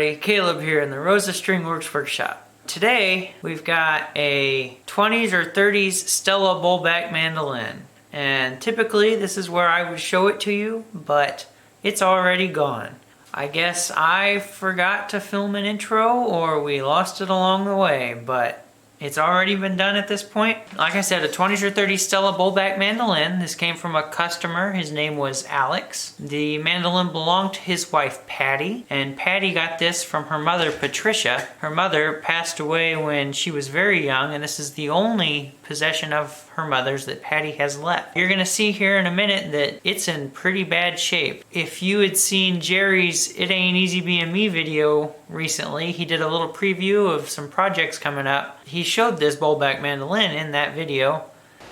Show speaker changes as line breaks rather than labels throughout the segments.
everybody, Caleb here in the Rosa String Works Workshop. Today we've got a 20s or 30s Stella Bowlback mandolin, and typically this is where I would show it to you, but it's already gone. I guess I forgot to film an intro or we lost it along the way, but it's already been done at this point. Like I said, a 20s or 30s Stella Bowlback mandolin. This came from a customer. His name was Alex. The mandolin belonged to his wife, Patty, and Patty got this from her mother, Patricia. Her mother passed away when she was very young, and this is the only possession of her mother's that Patty has left. You're gonna see here in a minute that it's in pretty bad shape. If you had seen Jerry's It Ain't Easy Being Me video recently, he did a little preview of some projects coming up. He showed this Bowlback mandolin in that video.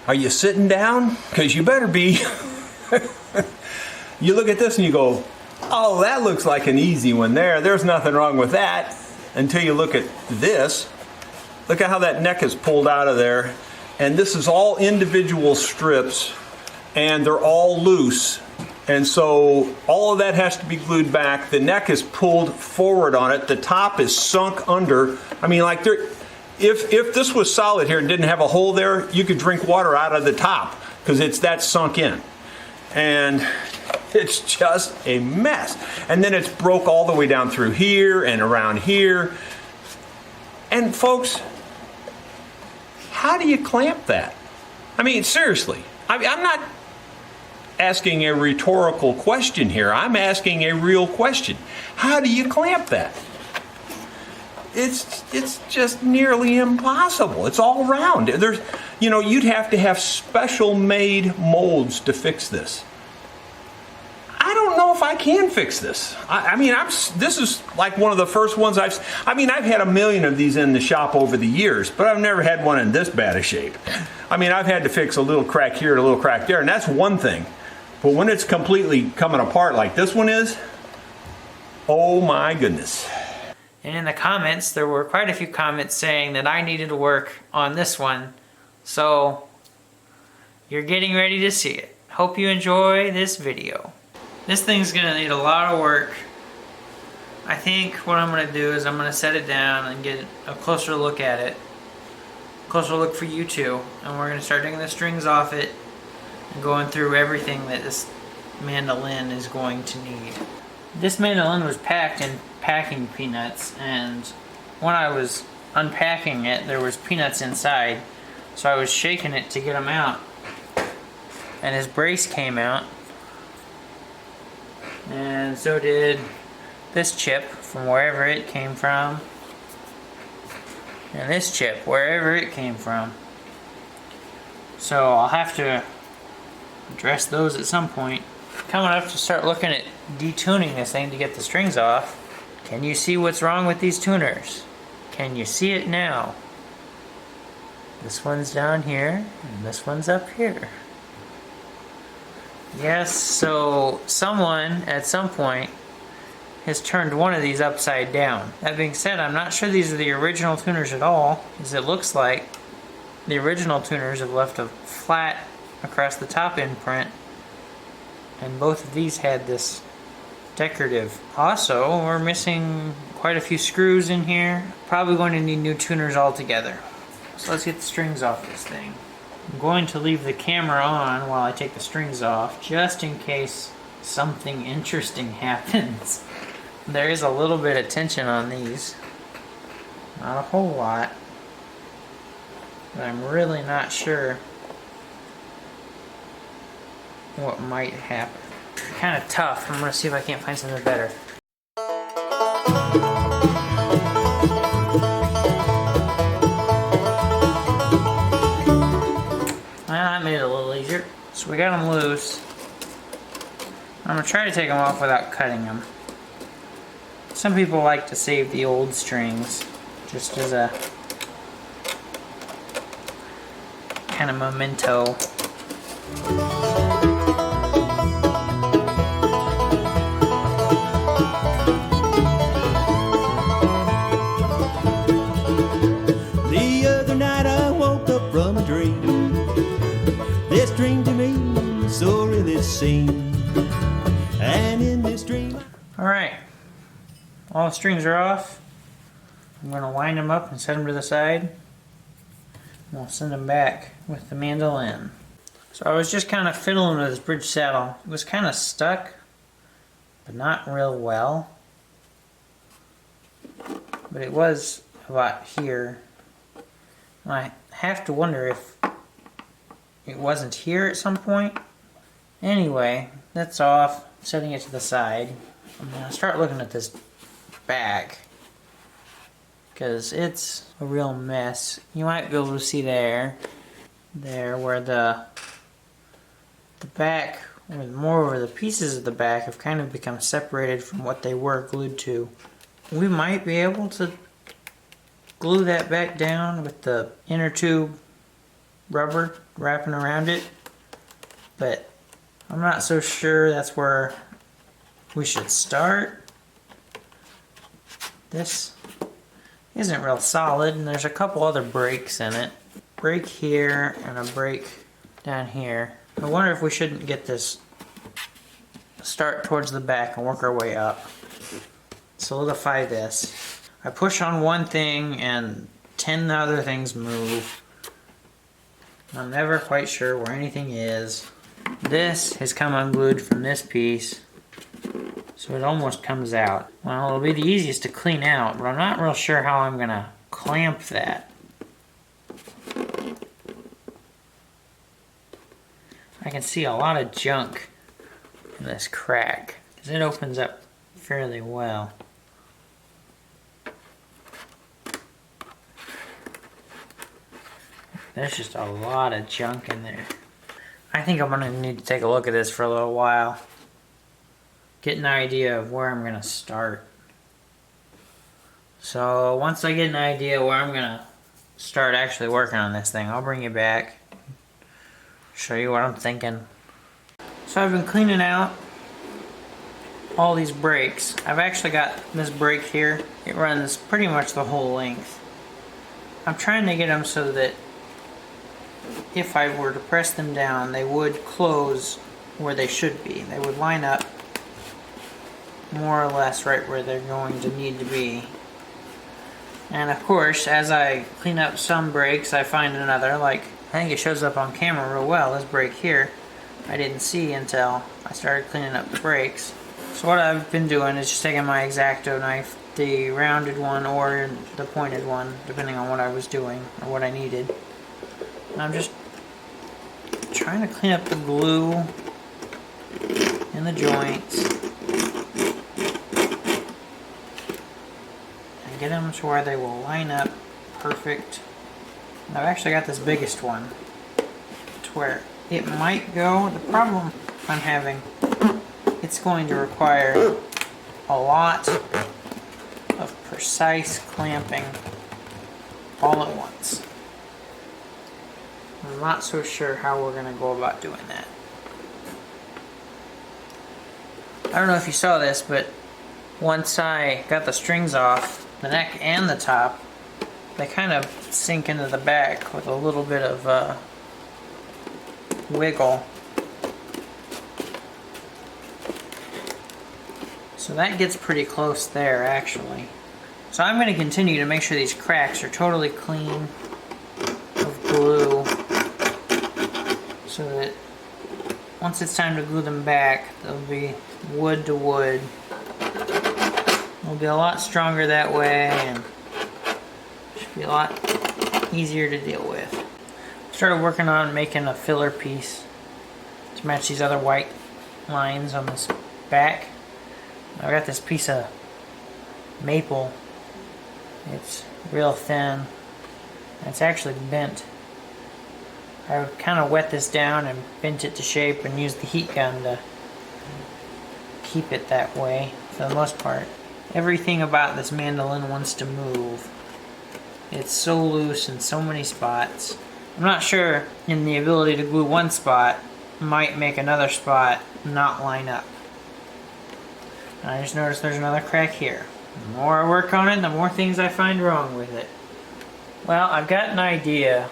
Are you sitting down? Because you better be. You look at this and you go, oh, that looks like an easy one there. There's nothing wrong with that. Until you look at this. Look at how that neck is pulled out of there. And this is all individual strips, and they're all loose. And so all of that has to be glued back. The neck is pulled forward on it. The top is sunk under. I mean, like there, if this was solid here and didn't have a hole there, you could drink water out of the top because it's that sunk in. And it's just a mess. And then it's broke all the way down through here and around here. And folks, how do you clamp that? I mean, seriously, I'm not asking a rhetorical question here. I'm asking a real question. How do you clamp that? It's just nearly impossible. It's all round. There's, you know, you'd have to have special made molds to fix this. I don't know if I can fix this. I mean, this is like one of the first ones I've had a million of these in the shop over the years, but I've never had one in this bad a shape. I mean, I've had to fix a little crack here and a little crack there, and that's one thing. But when it's completely coming apart like this one is, oh my goodness.
And in the comments, there were quite a few comments saying that I needed to work on this one. So, you're getting ready to see it. Hope you enjoy this video. This thing's gonna need a lot of work. I think what I'm gonna do is I'm gonna set it down and get a closer look at it. Closer look for you too. And we're gonna start taking the strings off it and going through everything that this mandolin is going to need. This mandolin was packed in packing peanuts, and when I was unpacking it, there was peanuts inside. So I was shaking it to get them out. And his brace came out. And so did this chip from wherever it came from. And this chip, wherever it came from. So I'll have to address those at some point. Coming up to start looking at detuning this thing to get the strings off. Can you see what's wrong with these tuners? Can you see it now? This one's down here, and this one's up here. Yes, so someone at some point has turned one of these upside down. That being said, I'm not sure these are the original tuners at all, as it looks like the original tuners have left a flat across the top imprint, and both of these had this decorative. Also, we're missing quite a few screws in here. Probably going to need new tuners altogether. So let's get the strings off this thing. I'm going to leave the camera on while I take the strings off, just in case something interesting happens. There is a little bit of tension on these. Not a whole lot. But I'm really not sure what might happen. Kind of tough. I'm going to see if I can't find something better. That made it a little easier. So we got them loose. I'm going to try to take them off without cutting them. Some people like to save the old strings just as a kind of memento.
The other night I woke up from a dream. This dream to me so really seemed. And in this dream...
Alright. All all the strings are off, I'm going to line them up and set them to the side. And we'll send them back with the mandolin. So I was just kind of fiddling with this bridge saddle. It was kind of stuck, but not real well. But it was about here. And I have to wonder if it wasn't here at some point. Anyway, that's off. Setting it to the side. I'm going to start looking at this back, because it's a real mess. You might be able to see there where the back, or moreover the pieces of the back have kind of become separated from what they were glued to. We might be able to glue that back down with the inner tube rubber wrapping around it, but I'm not so sure that's where we should start. This isn't real solid, and there's a couple other breaks in it. Break here and a break down here. I wonder if we shouldn't get this, start towards the back and work our way up. Solidify this. I push on one thing and 10 other things move. I'm never quite sure where anything is. This has come unglued from this piece, so it almost comes out. Well, it'll be the easiest to clean out, but I'm not real sure how I'm gonna clamp that. I can see a lot of junk in this crack, because it opens up fairly well. There's just a lot of junk in there. I think I'm gonna need to take a look at this for a little while. Get an idea of where I'm gonna start. So once I get an idea where I'm gonna start actually working on this thing, I'll bring you back. Show you what I'm thinking. So I've been cleaning out all these breaks. I've actually got this break here. It runs pretty much the whole length. I'm trying to get them so that if I were to press them down, they would close where they should be. They would line up more or less right where they're going to need to be. And of course, as I clean up some breaks, I find another, like, I think it shows up on camera real well, this break here. I didn't see until I started cleaning up the breaks. So what I've been doing is just taking my X-Acto knife, the rounded one or the pointed one, depending on what I was doing or what I needed. And I'm just trying to clean up the glue in the joints and get them to where they will line up perfect. And I've actually got this biggest one to where it might go. The problem I'm having, it's going to require a lot of precise clamping all at once. I'm not so sure how we're going to go about doing that. I don't know if you saw this, but once I got the strings off, the neck and the top, they kind of sink into the back with a little bit of wiggle. So that gets pretty close there, actually. So I'm going to continue to make sure these cracks are totally clean of glue, so that once it's time to glue them back, they'll be wood to wood. They'll be a lot stronger that way, and should be a lot easier to deal with. Started working on making a filler piece to match these other white lines on this back. I've got this piece of maple. It's real thin. It's actually bent. I would kind of wet this down and bent it to shape and use the heat gun to keep it that way for the most part. Everything about this mandolin wants to move. It's so loose in so many spots. I'm not sure in the ability to glue one spot might make another spot not line up. And I just noticed there's another crack here. The more I work on it, the more things I find wrong with it. Well, I've got an idea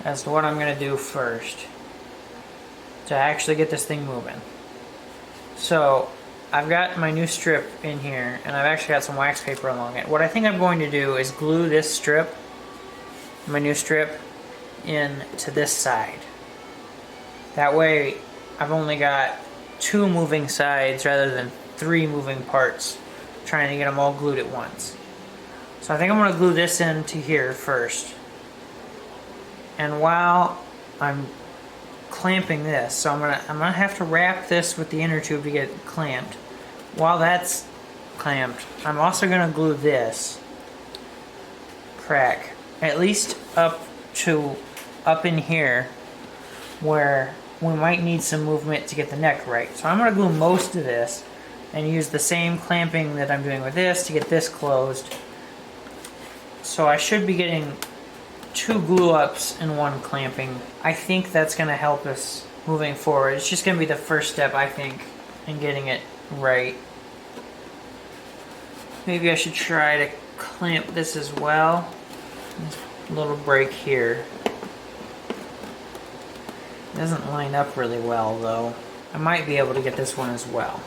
as to what I'm going to do first to actually get this thing moving. So I've got my new strip in here, and I've actually got some wax paper along it. What I think I'm going to do is glue this strip, my new strip, in to this side. That way I've only got 2 moving sides rather than 3 moving parts, trying to get them all glued at once. So I think I'm going to glue this into here first. And while I'm clamping this, so I'm gonna have to wrap this with the inner tube to get it clamped. While that's clamped, I'm also gonna glue this crack at least up in here where we might need some movement to get the neck right. So I'm gonna glue most of this and use the same clamping that I'm doing with this to get this closed. So I should be getting 2 glue ups and 1 clamping. I think that's going to help us moving forward. It's just going to be the first step, I think, in getting it right. Maybe I should try to clamp this as well. This little break here. It doesn't line up really well though. I might be able to get this one as well.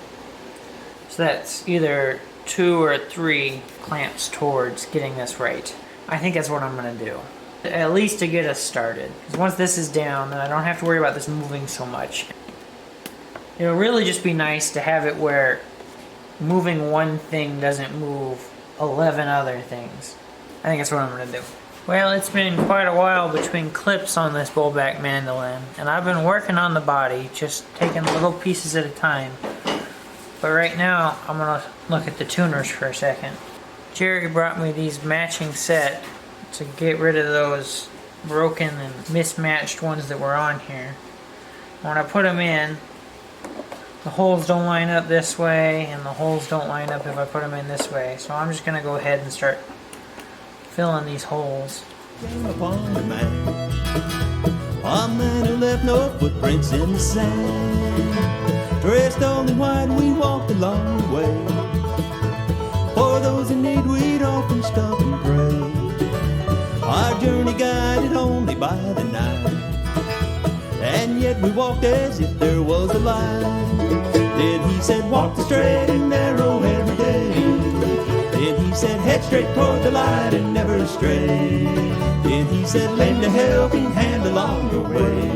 So that's either 2 or 3 clamps towards getting this right. I think that's what I'm going to do. At least to get us started. Because once this is down, then I don't have to worry about this moving so much. It'll really just be nice to have it where moving one thing doesn't move 11 other things. I think that's what I'm going to do. Well, it's been quite a while between clips on this Bowlback mandolin, and I've been working on the body, just taking little pieces at a time. But right now, I'm going to look at the tuners for a second. Jerry brought me these matching set to get rid of those broken and mismatched ones that were on here. When I put them in, the holes don't line up this way and the holes don't line up if I put them in this way. So I'm just going to go ahead and start filling these holes.
Came upon a man who left no footprints in the sand. Dressed all in white, we walked along the way. For those in need, we'd often stop and pray. Our journey guided only by the night, and yet we walked as if there was a light. Then he said, walk the straight and narrow every day. Then he said, head straight toward the light and never stray. Then he said, lend a helping hand along your way.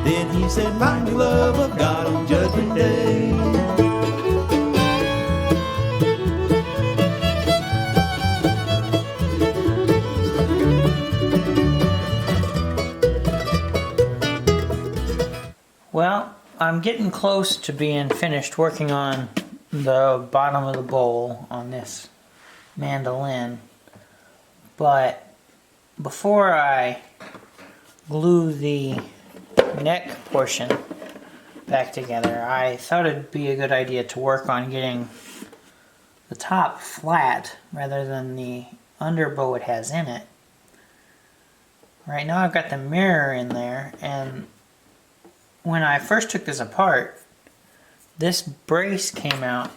Then he said, find the love of God on Judgment Day.
Well, I'm getting close to being finished working on the bottom of the bowl on this mandolin, but before I glue the neck portion back together, I thought it'd be a good idea to work on getting the top flat rather than the underbow it has in it. Right now I've got the mirror in there, and when I first took this apart, this brace came out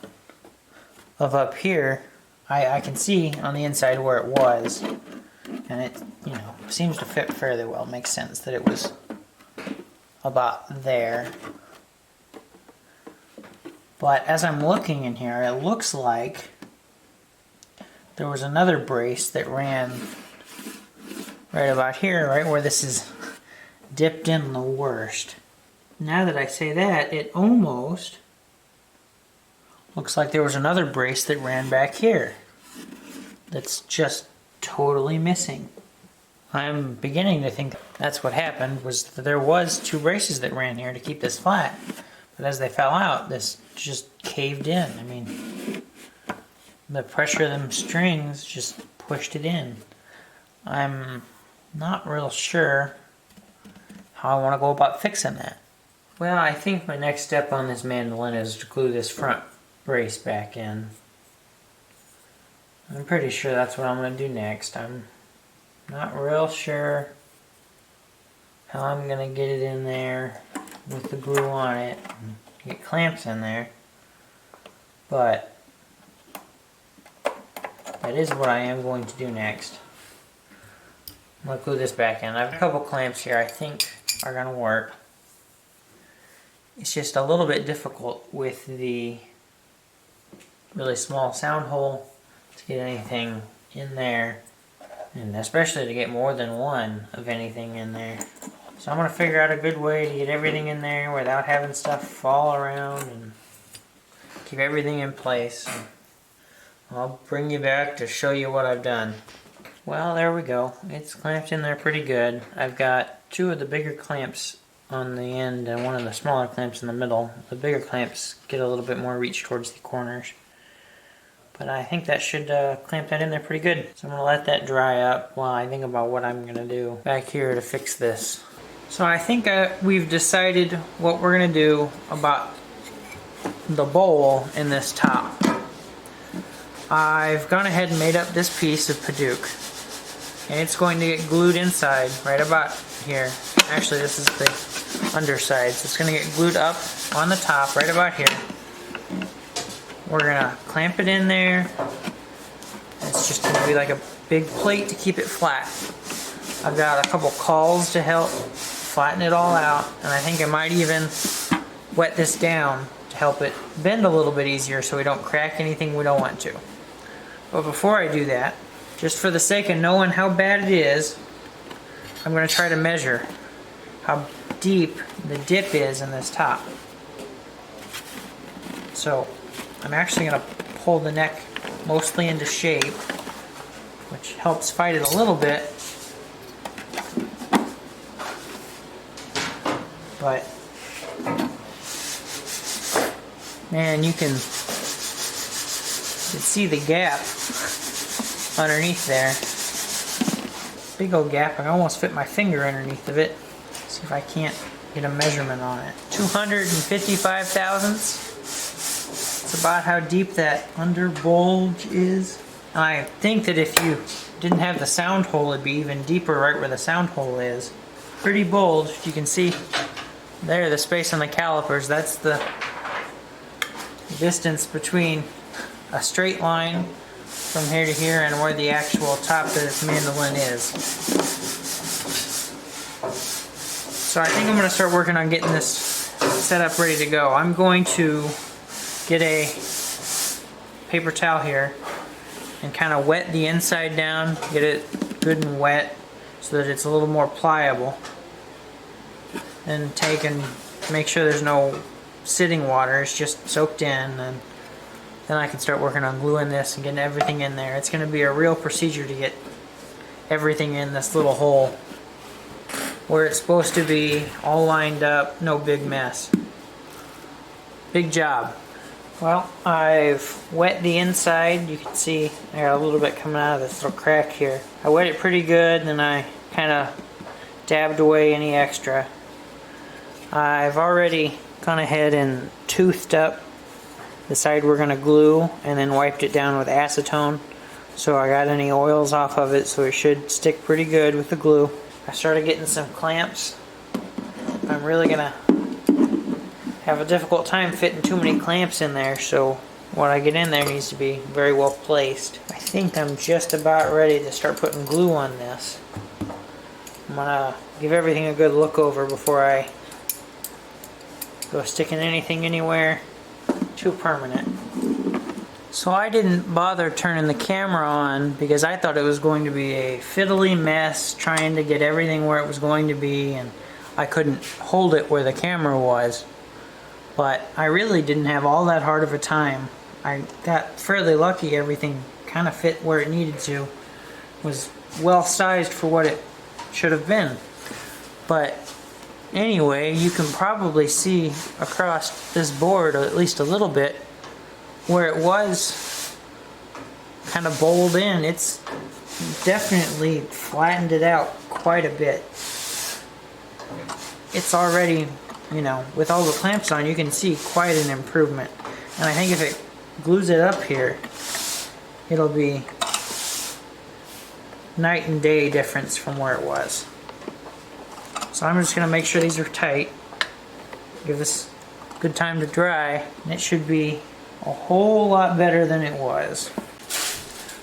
of up here. I can see on the inside where it was, and it, seems to fit fairly well. It makes sense that it was about there. But as I'm looking in here, it looks like there was another brace that ran right about here, right where this is dipped in the worst. Now that I say that, it almost looks like there was another brace that ran back here that's just totally missing. I'm beginning to think that's what happened, was that there was 2 braces that ran here to keep this flat, but as they fell out, this just caved in. I mean, the pressure of them strings just pushed it in. I'm not real sure how I want to go about fixing that. Well, I think my next step on this mandolin is to glue this front brace back in. I'm pretty sure that's what I'm going to do next. I'm not real sure how I'm going to get it in there with the glue on it and get clamps in there, but that is what I am going to do next. I'm going to glue this back in. I have a couple clamps here I think are going to work. It's just a little bit difficult with the really small sound hole to get anything in there, and especially to get more than one of anything in there. So I'm going to figure out a good way to get everything in there without having stuff fall around and keep everything in place. I'll bring you back to show you what I've done. Well, there we go. It's clamped in there pretty good. I've got two of the bigger clamps on the end and one of the smaller clamps in the middle. The bigger clamps get a little bit more reach towards the corners. But I think that should clamp that in there pretty good. So I'm going to let that dry up while I think about what I'm going to do back here to fix this. So I think we've decided what we're going to do about the bowl in this top. I've gone ahead and made up this piece of Paduke. And it's going to get glued inside right about here. Actually, this is the underside. So it's going to get glued up on the top right about here. We're going to clamp it in there. It's just going to be like a big plate to keep it flat. I've got a couple cauls to help flatten it all out, and I think I might even wet this down to help it bend a little bit easier so we don't crack anything we don't want to. But before I do that, just for the sake of knowing how bad it is, I'm going to try to measure how deep the dip is in this top. So I'm actually going to pull the neck mostly into shape, which helps fight it a little bit. But man, you can see the gap underneath there. Big old gap. I almost fit my finger underneath of it. See if I can't get a measurement on it. 255 thousandths. It's about how deep that under bulge is. I think that if you didn't have the sound hole, it'd be even deeper right where the sound hole is. Pretty bulged. You can see there the space on the calipers. That's the distance between a straight line from here to here and where the actual top of this mandolin is. So I think I'm going to start working on getting this set up ready to go. I'm going to get a paper towel here and kind of wet the inside down, get it good and wet so that it's a little more pliable. And take and make sure there's no sitting water, it's just soaked in, and then I can start working on gluing this and getting everything in there. It's going to be a real procedure to get everything in this little hole where it's supposed to be, all lined up, no big mess. Big job. Well, I've wet the inside. You can see I got a little bit coming out of this little crack here. I wet it pretty good, and then I kind of dabbed away any extra. I've already gone ahead and toothed up the side we're going to glue and then wiped it down with acetone so I got any oils off of it, so it should stick pretty good with the glue. I started getting some clamps. I'm really going to have a difficult time fitting too many clamps in there, so what I get in there needs to be very well placed. I think I'm just about ready to start putting glue on this. I'm going to give everything a good look over before I go sticking anything anywhere too permanent. So I didn't bother turning the camera on because I thought it was going to be a fiddly mess trying to get everything where it was going to be, and I couldn't hold it where the camera was. But I really didn't have all that hard of a time. I got fairly lucky. Everything kind of fit where it needed to. Was well sized for what it should have been. But anyway, you can probably see across this board, or at least a little bit, where it was kind of bowled in. It's definitely flattened it out quite a bit. It's already, you know, with all the clamps on, you can see quite an improvement. And I think if it glues it up here, it'll be night and day difference from where it was. So I'm just going to make sure these are tight, give this good time to dry, and it should be a whole lot better than it was.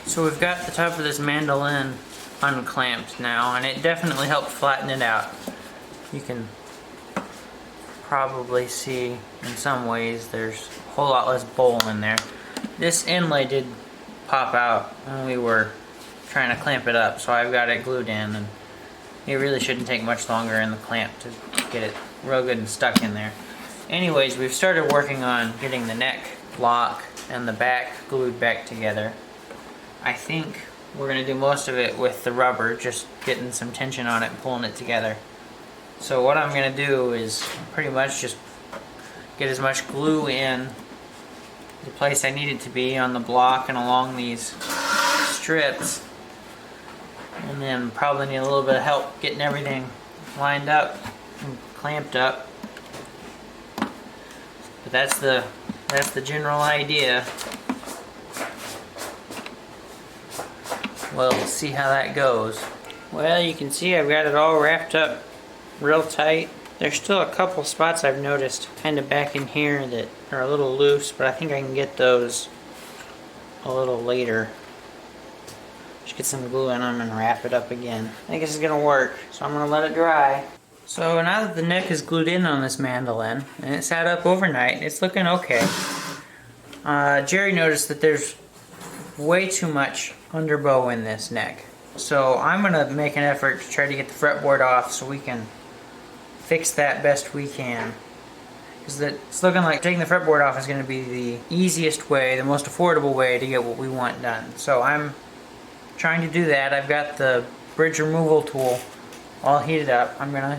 So we've got the top of this mandolin unclamped now, and it definitely helped flatten it out. You can probably see in some ways there's a whole lot less bowl in there. This inlay did pop out when we were trying to clamp it up, so I've got it glued in, and it really shouldn't take much longer in the clamp to get it real good and stuck in there. Anyways, we've started working on getting the neck lock and the back glued back together. I think we're going to do most of it with the rubber, just getting some tension on it and pulling it together. So what I'm going to do is pretty much just get as much glue in the place I need it to be on the block and along these strips, and then probably need a little bit of help getting everything lined up and clamped up. But that's the general idea. We'll see how that goes. Well, you can see I've got it all wrapped up real tight. There's still a couple spots I've noticed kind of back in here that are a little loose, but I think I can get those a little later. Just get some glue in them and wrap it up again. I think this is gonna work, so I'm gonna let it dry. So now that the neck is glued in on this mandolin, and it sat up overnight, it's looking okay. Jerry noticed that there's way too much underbow in this neck. So I'm gonna make an effort to try to get the fretboard off so we can fix that best we can. Because it's looking like taking the fretboard off is going to be the easiest way, the most affordable way to get what we want done. So I'm trying to do that. I've got the bridge removal tool all heated up. I'm going to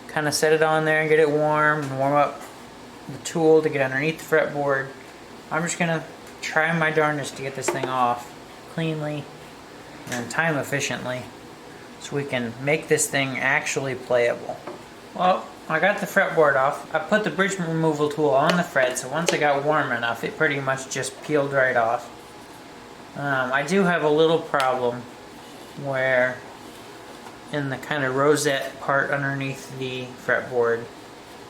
kind of set it on there and get it warm and warm up the tool to get underneath the fretboard. I'm just going to try my darndest to get this thing off cleanly and time efficiently so we can make this thing actually playable. Well, I got the fretboard off. I put the bridge removal tool on the fret, so once it got warm enough, it pretty much just peeled right off. I do have a little problem where in the kind of rosette part underneath the fretboard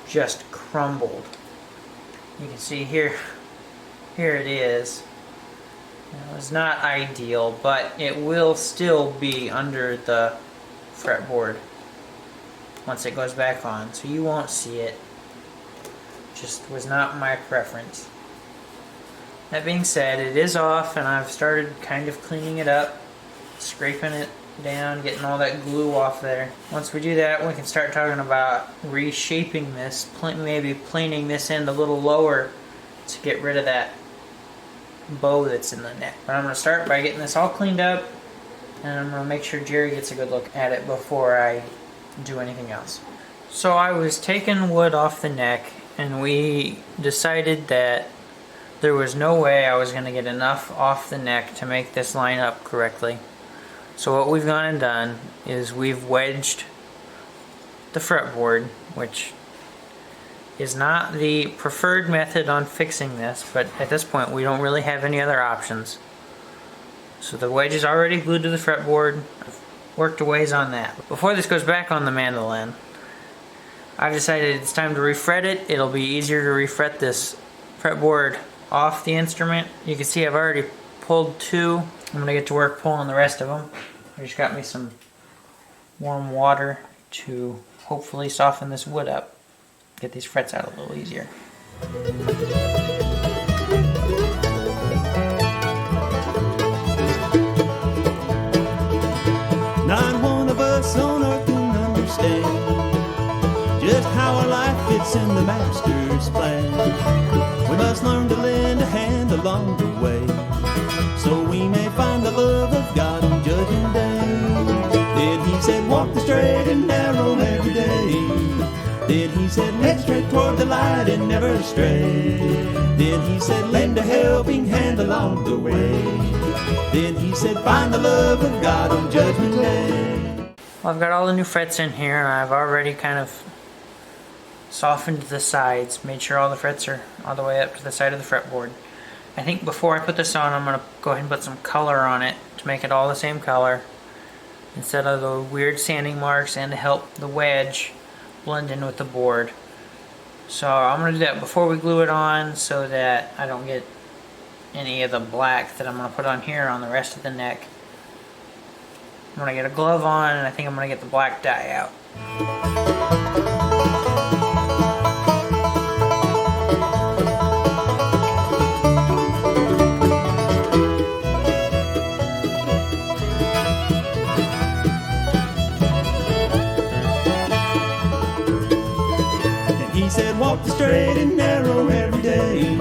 just crumbled. You can see here it is. It's not ideal, but it will still be under the fretboard once it goes back on, so you won't see it. Just was not my preference. That being said, it is off, and I've started kind of cleaning it up, scraping it down, getting all that glue off there. Once we do that, we can start talking about reshaping this, maybe planing this end a little lower to get rid of that bow that's in the neck. But I'm going to start by getting this all cleaned up, and I'm going to make sure Jerry gets a good look at it before I do anything else. So I was taking wood off the neck, and we decided that there was no way I was going to get enough off the neck to make this line up correctly. So what we've gone and done is we've wedged the fretboard, which is not the preferred method on fixing this, but at this point we don't really have any other options. So the wedge is already glued to the fretboard. I've worked a ways on that. Before this goes back on the mandolin, I've decided it's time to refret it. It'll be easier to refret this fretboard off the instrument. You can see I've already pulled two. I'm going to get to work pulling the rest of them. I just got me some warm water to hopefully soften this wood up. Get these frets out a little easier.
Not one of us on earth can understand just how our life fits in the Master's plan. We must learn to lend a hand along the way, so we may find the love of God on Judgment Day. Then he said, walk the straight and narrow every day. Then he said, head straight toward the light and never stray. Then he said, lend a helping hand along the way. Then he said, find the love of God on Judgment Day.
Well, I've got all the new frets in here, and I've already kind of softened the sides, made sure all the frets are all the way up to the side of the fretboard. I think before I put this on, I'm going to go ahead and put some color on it to make it all the same color instead of the weird sanding marks, and to help the wedge blend in with the board. So I'm going to do that before we glue it on so that I don't get any of the black that I'm going to put on here on the rest of the neck. I'm going to get a glove on, and I think I'm going to get the black dye out.
walk the straight and narrow every day.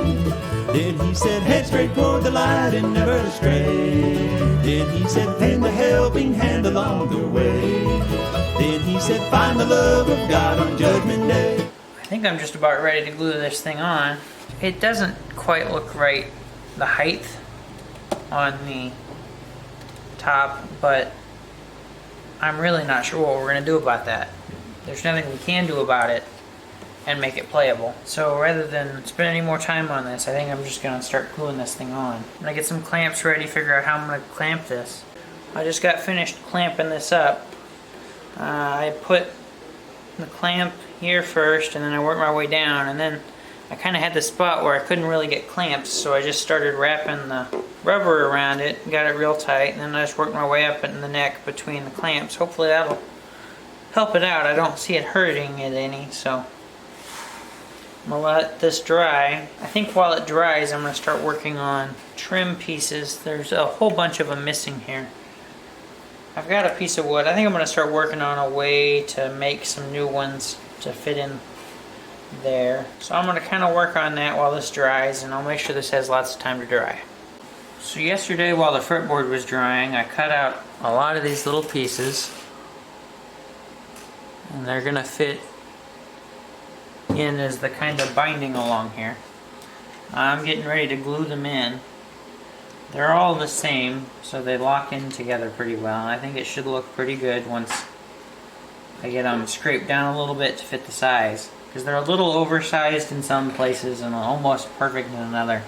Then he said, head straight toward the light and never astray. Then he said, lend a helping hand along the way. Then he said, find the love of God on Judgment Day.
I think I'm just about ready to glue this thing on. It doesn't quite look right, the height on the top, but I'm really not sure what we're going to do about that. There's nothing we can do about it and make it playable. So rather than spend any more time on this, I think I'm just going to start gluing this thing on. I'm going to get some clamps ready, figure out how I'm going to clamp this. I just got finished clamping this up. I put the clamp here first, and then I worked my way down, and then I kind of had this spot where I couldn't really get clamps, so I just started wrapping the rubber around it, got it real tight, and then I just worked my way up in the neck between the clamps. Hopefully that'll help it out. I don't see it hurting it any, so I'm gonna let this dry. I think while it dries, I'm gonna start working on trim pieces. There's a whole bunch of them missing here. I've got a piece of wood. I think I'm gonna start working on a way to make some new ones to fit in there. So I'm going to kind of work on that while this dries, and I'll make sure this has lots of time to dry. So yesterday while the fretboard was drying, I cut out a lot of these little pieces, and they're going to fit in as the kind of binding along here. I'm getting ready to glue them in. They're all the same, so they lock in together pretty well. I think it should look pretty good once I get them scraped down a little bit to fit the size, because they're a little oversized in some places and almost perfect in another.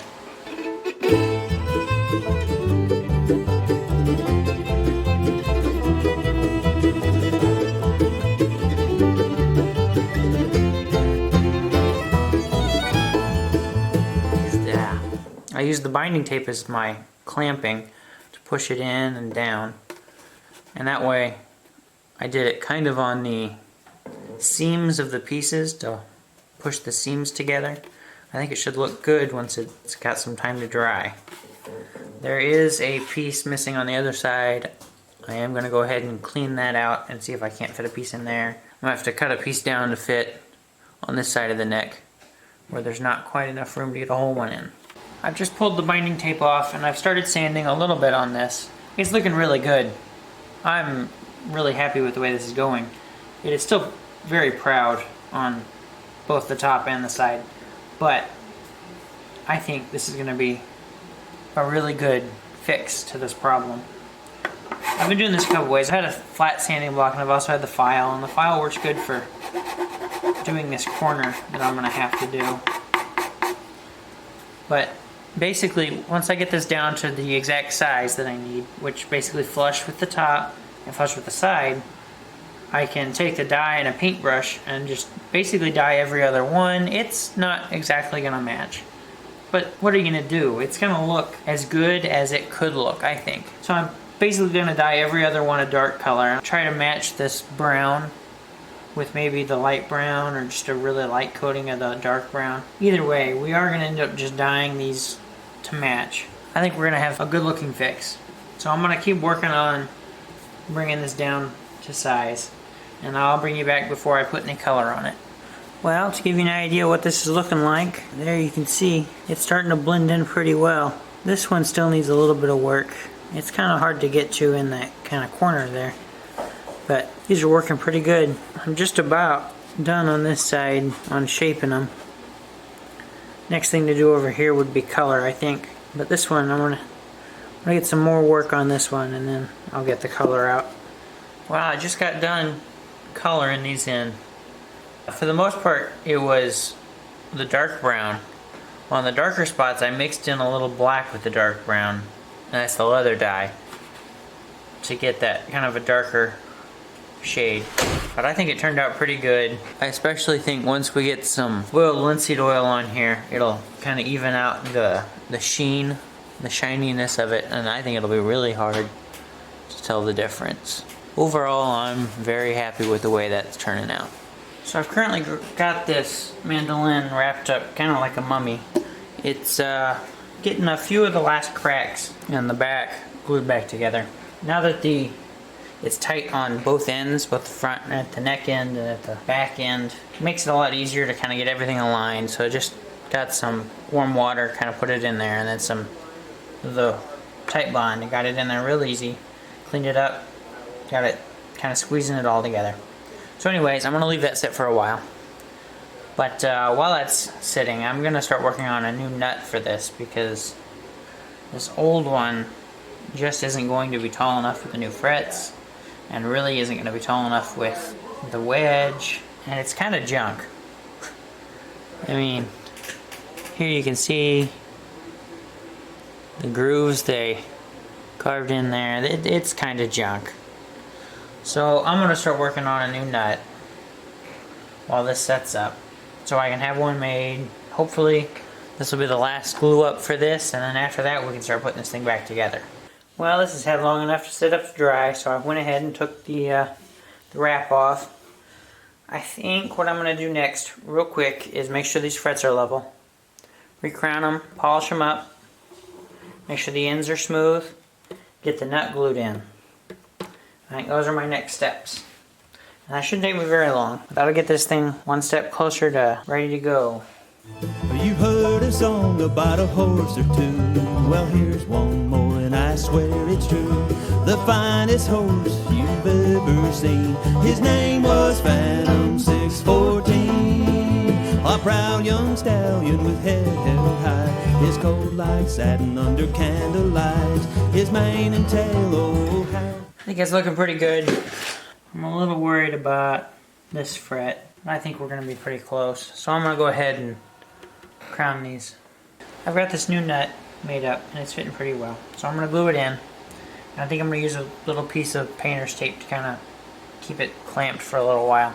I use the binding tape as my clamping to push it in and down, and that way I did it kind of on the seams of the pieces to push the seams together. I think it should look good once it's got some time to dry. There is a piece missing on the other side. I am going to go ahead and clean that out and see if I can't fit a piece in there. I'm going to have to cut a piece down to fit on this side of the neck where there's not quite enough room to get a whole one in. I've just pulled the binding tape off and I've started sanding a little bit on this. It's looking really good. I'm really happy with the way this is going. It is still very proud on both the top and the side, but I think this is going to be a really good fix to this problem. I've been doing this a couple ways. I had a flat sanding block and I've also had the file, and the file works good for doing this corner that I'm going to have to do. But basically, once I get this down to the exact size that I need, which basically flush with the top and flush with the side, I can take the dye and a paintbrush and just basically dye every other one. It's not exactly going to match, but what are you going to do? It's going to look as good as it could look, I think. So I'm basically going to dye every other one a dark color. I'll try to match this brown with maybe the light brown or just a really light coating of the dark brown. Either way, we are going to end up just dyeing these to match. I think we're going to have a good looking fix. So I'm going to keep working on bringing this down to size, and I'll bring you back before I put any color on it. Well, to give you an idea what this is looking like, there you can see it's starting to blend in pretty well. This one still needs a little bit of work. It's kind of hard to get to in that kind of corner there, but these are working pretty good. I'm just about done on this side on shaping them. Next thing to do over here would be color, I think, but this one I'm gonna get some more work on this one, and then I'll get the color out. Wow, I just got done coloring these in. For the most part, it was the dark brown. On the darker spots, I mixed in a little black with the dark brown, and that's the leather dye, to get that kind of a darker shade. But I think it turned out pretty good. I especially think once we get some boiled linseed oil on here, it'll kind of even out the sheen, the shininess of it, and I think it'll be really hard to tell the difference. Overall, I'm very happy with the way that's turning out. So I've currently got this mandolin wrapped up kind of like a mummy. It's getting a few of the last cracks in the back glued back together. Now that it it's tight on both ends, both the front and at the neck end and at the back end. It makes it a lot easier to kind of get everything aligned. So I just got some warm water, kind of put it in there, and then some of the tight bond. I got it in there real easy, cleaned it up, got it kind of squeezing it all together. So anyways, I'm going to leave that sit for a while. But while that's sitting, I'm going to start working on a new nut for this, because this old one just isn't going to be tall enough with the new frets, and really isn't going to be tall enough with the wedge, and it's kind of junk. I mean, here you can see the grooves they carved in there. It's kind of junk. So I'm going to start working on a new nut while this sets up, so I can have one made. Hopefully this will be the last glue up for this, and then after that we can start putting this thing back together. Well, this has had long enough to sit up to dry, so I went ahead and took the wrap off. I think what I'm going to do next, real quick, is make sure these frets are level. Recrown them, polish them up, make sure the ends are smooth, get the nut glued in. I think those are my next steps. And that shouldn't take me very long. That'll get this thing one step closer to ready to go.
You heard a song about a horse or two. Well, here's one more, and I swear it's true. The finest horse you've ever seen. His name was Phantom 614. A proud young stallion with head held high. His coat like satin under candlelight. His mane and tail, oh how.
I think it's looking pretty good. I'm a little worried about this fret. I think we're going to be pretty close. So I'm going to go ahead and crown these. I've got this new nut made up and it's fitting pretty well. So I'm going to glue it in. And I think I'm going to use a little piece of painter's tape to kind of keep it clamped for a little while.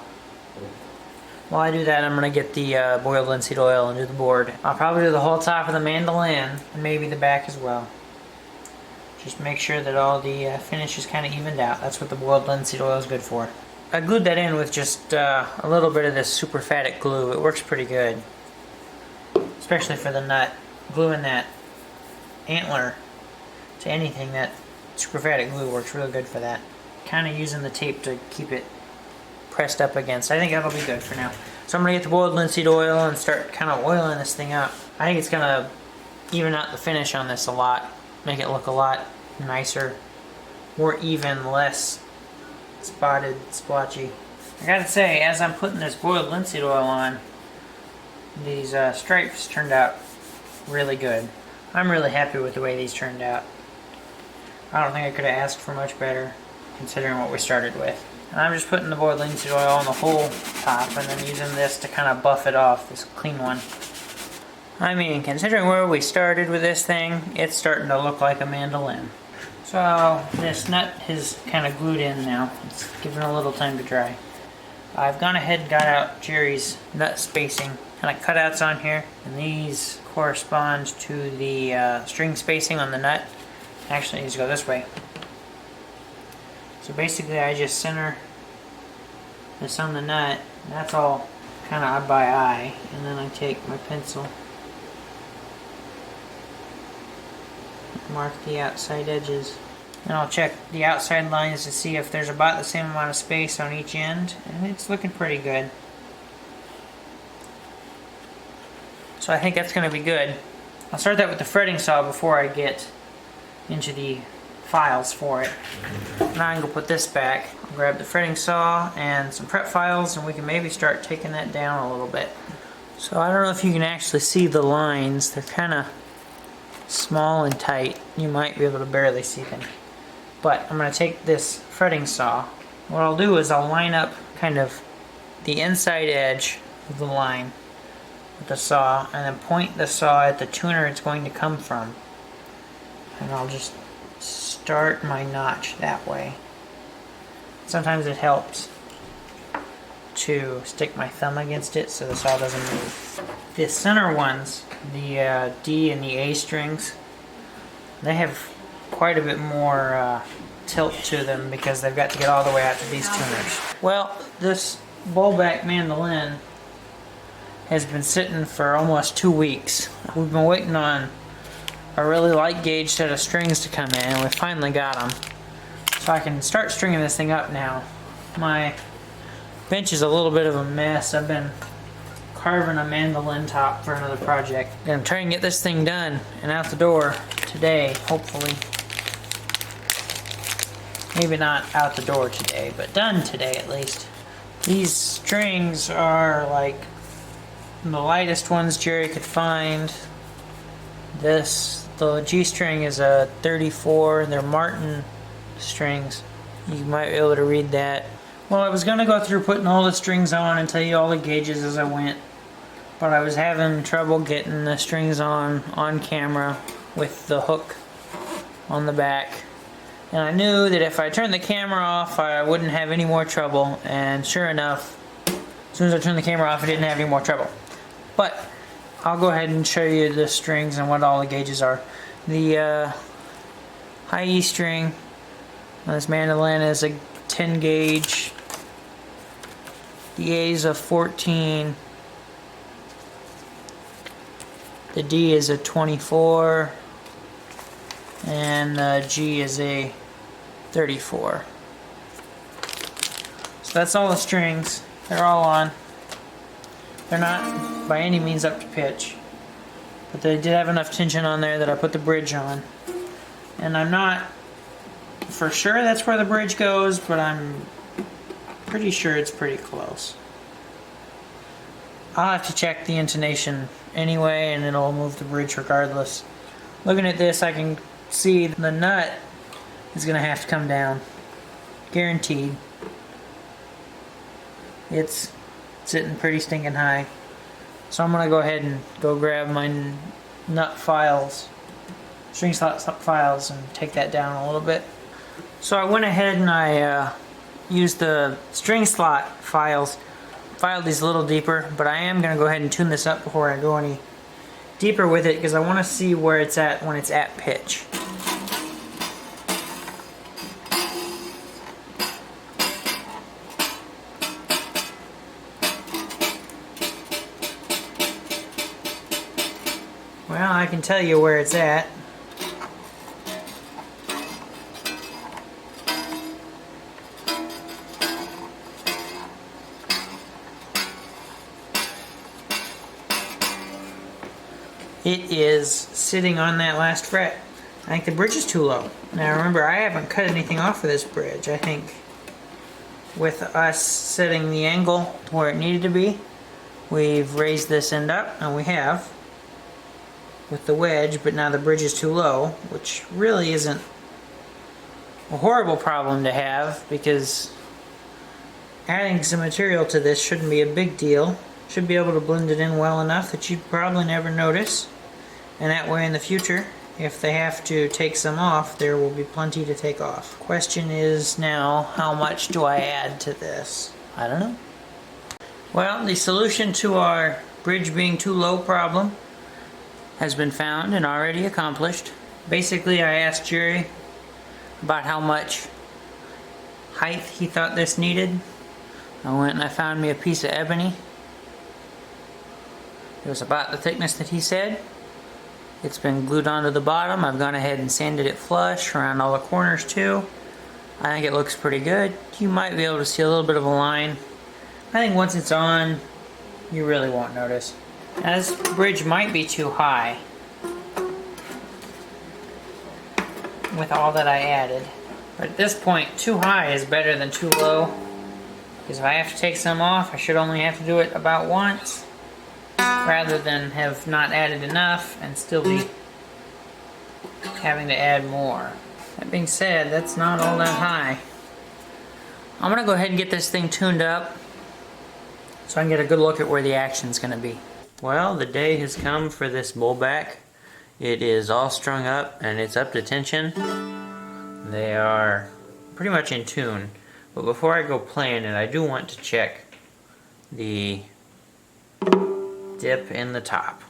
While I do that, I'm going to get the boiled linseed oil and do the board. I'll probably do the whole top of the mandolin and maybe the back as well. Just make sure that all the finish is kind of evened out. That's what the boiled linseed oil is good for. I glued that in with just a little bit of this super phatic glue. It works pretty good, especially for the nut. Gluing that antler to anything, that super phatic glue works really good for that. Kind of using the tape to keep it pressed up against. I think that'll be good for now. So I'm going to get the boiled linseed oil and start kind of oiling this thing up. I think it's going to even out the finish on this a lot. Make it look a lot nicer, more even, less spotted, splotchy. I gotta say, as I'm putting this boiled linseed oil on, these stripes turned out really good. I'm really happy with the way these turned out. I don't think I could have asked for much better, considering what we started with. And I'm just putting the boiled linseed oil on the whole top and then using this to kind of buff it off, this clean one. I mean, considering where we started with this thing, it's starting to look like a mandolin. So this nut is kind of glued in now. It's given a little time to dry. I've gone ahead and got out Jerry's nut spacing kind of cutouts on here, and these correspond to the string spacing on the nut. Actually, it needs to go this way. So basically, I just center this on the nut. And that's all kind of eye by eye, and then I take my pencil. Mark the outside edges. And I'll check the outside lines to see if there's about the same amount of space on each end, and it's looking pretty good. So I think that's going to be good. I'll start that with the fretting saw before I get into the files for it. Now I'm going to put this back. I'll grab the fretting saw and some prep files, and we can maybe start taking that down a little bit. So I don't know if you can actually see the lines. They're kind of small and tight. You might be able to barely see them. But I'm going to take this fretting saw. What I'll do is I'll line up kind of the inside edge of the line with the saw, and then point the saw at the tuner it's going to come from. And I'll just start my notch that way. Sometimes it helps to stick my thumb against it so the saw doesn't move. The center ones, the D and the A strings, they have quite a bit more tilt to them because they've got to get all the way out to these tuners. Well, this Bowlback mandolin has been sitting for almost 2 weeks. We've been waiting on a really light gauge set of strings to come in, and we finally got them. So I can start stringing this thing up now. My bench is a little bit of a mess. I've been carving a mandolin top for another project. I'm trying to get this thing done and out the door today, hopefully. Maybe not out the door today, but done today at least. These strings are like the lightest ones Jerry could find. The G string is a 34, and they're Martin strings. You might be able to read that. Well, I was gonna go through putting all the strings on and tell you all the gauges as I went, but I was having trouble getting the strings on camera with the hook on the back. And I knew that if I turned the camera off, I wouldn't have any more trouble. And sure enough, as soon as I turned the camera off, I didn't have any more trouble. But I'll go ahead and show you the strings and what all the gauges are. The high E string on this mandolin is a 10 gauge. The A is a 14. The D is a 24. And the G is a 34. So that's all the strings. They're all on. They're not by any means up to pitch, but they did have enough tension on there that I put the bridge on. And I'm not for sure that's where the bridge goes, but I'm pretty sure it's pretty close. I'll have to check the intonation anyway, and it'll move the bridge regardless. Looking at this, I can see the nut is going to have to come down. Guaranteed. It's sitting pretty stinking high. So I'm going to go ahead and go grab my nut files, string slot files, and take that down a little bit. So I went ahead and I used the string slot files, filed these a little deeper, but I am going to go ahead and tune this up before I go any deeper with it, because I want to see where it's at when it's at pitch. Well, I can tell you where it's at. It is sitting on that last fret. I think the bridge is too low. Now remember, I haven't cut anything off of this bridge. I think with us setting the angle to where it needed to be, we've raised this end up, and we have with the wedge, but now the bridge is too low, which really isn't a horrible problem to have, because adding some material to this shouldn't be a big deal. Should be able to blend it in well enough that you'd probably never notice, and that way in the future, if they have to take some off, there will be plenty to take off. Question is now, how much do I add to this? I don't know. Well, the solution to our bridge being too low problem has been found and already accomplished. Basically, I asked Jerry about how much height he thought this needed. I went and I found me a piece of ebony. It was about the thickness that he said. It's been glued onto the bottom. I've gone ahead and sanded it flush around all the corners too. I think it looks pretty good. You might be able to see a little bit of a line. I think once it's on, you really won't notice. Now this bridge might be too high with all that I added. But at this point, too high is better than too low. Because if I have to take some off, I should only have to do it about once, rather than have not added enough and still be having to add more. That being said, that's not all that high. I'm going to go ahead and get this thing tuned up so I can get a good look at where the action's going to be. Well, the day has come for this Bowlback. It is all strung up and it's up to tension. They are pretty much in tune. But before I go playing it, I do want to check the dip in the top.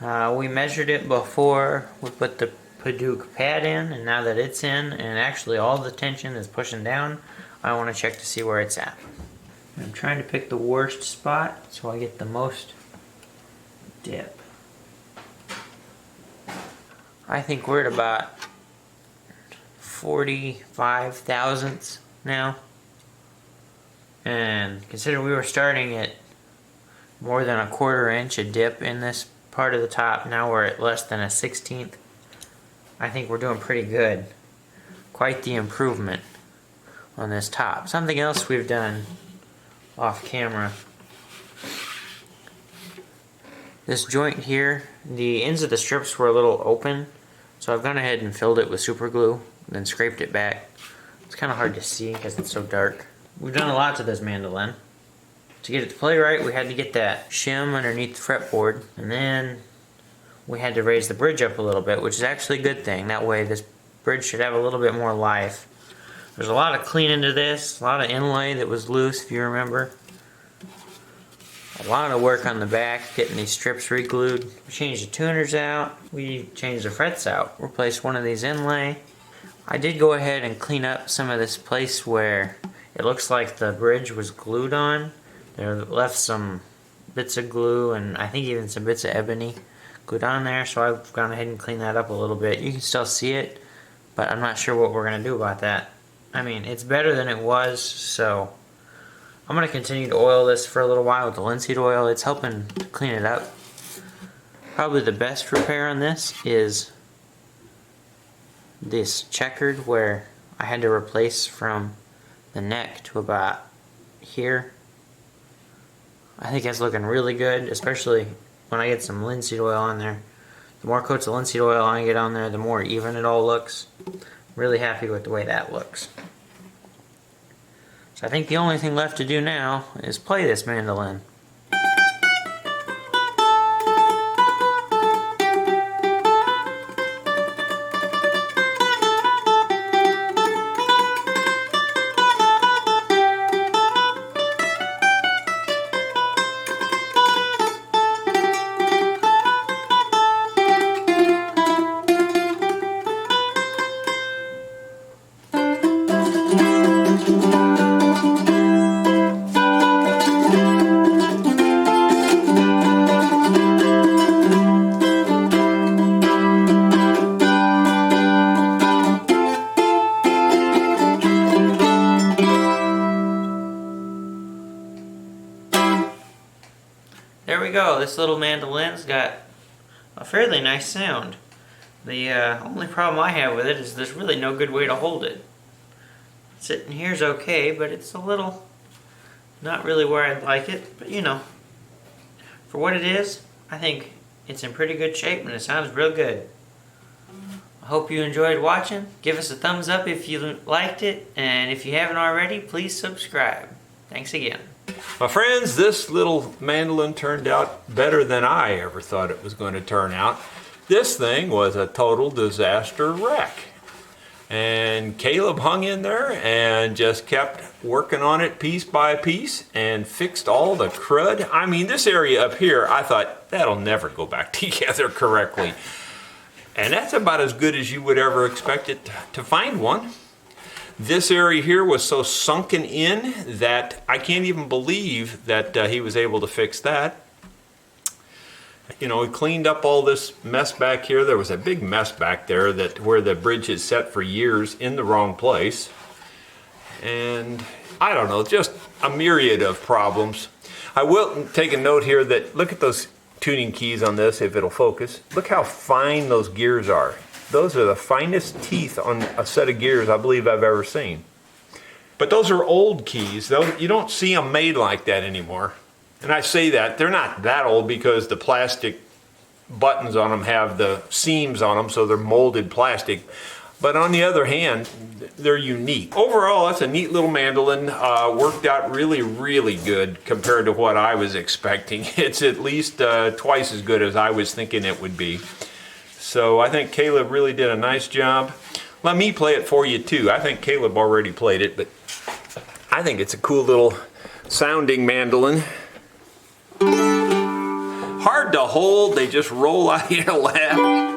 We measured it before we put the Paduke pad in, and now that it's in and actually all the tension is pushing down, I want to check to see where it's at. I'm trying to pick the worst spot so I get the most dip. I think we're at about 45 thousandths now. And considering we were starting at more than a 1/4 inch a dip in this part of the top, now we're at less than a 1/16. I think we're doing pretty good. Quite the improvement on this top. Something else we've done off camera. This joint here, the ends of the strips were a little open, so I've gone ahead and filled it with super glue, then scraped it back. It's kind of hard to see because it's so dark. We've done a lot to this mandolin. To get it to play right, we had to get that shim underneath the fretboard, and then we had to raise the bridge up a little bit, which is actually a good thing. That way this bridge should have a little bit more life. There's a lot of cleaning to this, a lot of inlay that was loose, if you remember. A lot of work on the back, getting these strips re-glued. We changed the tuners out, we changed the frets out, replaced one of these inlay. I did go ahead and clean up some of this place where it looks like the bridge was glued on. There left some bits of glue and I think even some bits of ebony glued on there, so I've gone ahead and cleaned that up a little bit. You can still see it, but I'm not sure what we're going to do about that. I mean, it's better than it was, so I'm going to continue to oil this for a little while with the linseed oil. It's helping to clean it up. Probably the best repair on this is this checkered, where I had to replace from the neck to about here. I think that's looking really good, especially when I get some linseed oil on there. The more coats of linseed oil I get on there, the more even it all looks. Really happy with the way that looks. So I think the only thing left to do now is play this mandolin. There we go, this little mandolin's got a fairly nice sound. The only problem I have with it is there's really no good way to hold it. Sitting here's okay, but it's a little not really where I'd like it, but you know, for what it is, I think it's in pretty good shape and it sounds real good. I hope you enjoyed watching. Give us a thumbs up if you liked it, and if you haven't already, please subscribe. Thanks again.
My friends, this little mandolin turned out better than I ever thought it was going to turn out. This thing was a total disaster wreck. And Caleb hung in there and just kept working on it piece by piece and fixed all the crud. I mean, this area up here, I thought, that'll never go back together correctly. And that's about as good as you would ever expect it to find one. This area here was so sunken in that I can't even believe that he was able to fix that. You know, he cleaned up all this mess back here. There was a big mess back there that where the bridge is set for years in the wrong place. And I don't know, just a myriad of problems. I will take a note here that look at those tuning keys on this, if it'll focus. Look how fine those gears are. Those are the finest teeth on a set of gears I believe I've ever seen. But those are old keys. You don't see them made like that anymore. And I say that, they're not that old because the plastic buttons on them have the seams on them, so they're molded plastic. But on the other hand, they're unique. Overall, that's a neat little mandolin. Worked out really, really good compared to what I was expecting. It's at least twice as good as I was thinking it would be. So I think Caleb really did a nice job. Let me play it for you too. I think Caleb already played it, but I think it's a cool little sounding mandolin. Hard to hold, they just roll out of your lap.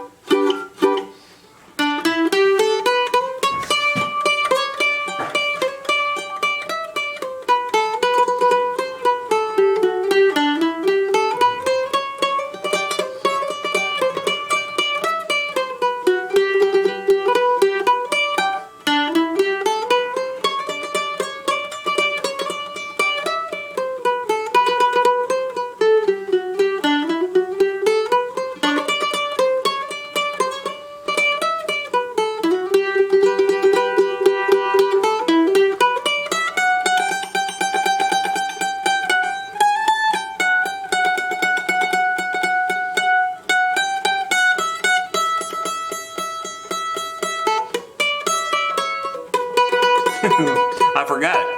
I forgot it.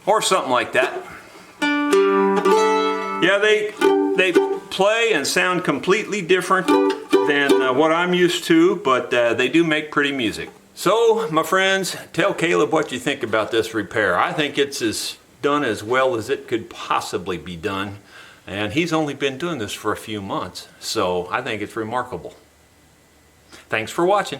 Or something like that. Yeah, they play and sound completely different than what I'm used to, but they do make pretty music. So, my friends, tell Caleb what you think about this repair. I think it's done as well as it could possibly be done, and he's only been doing this for a few months, so I think it's remarkable. Thanks for watching.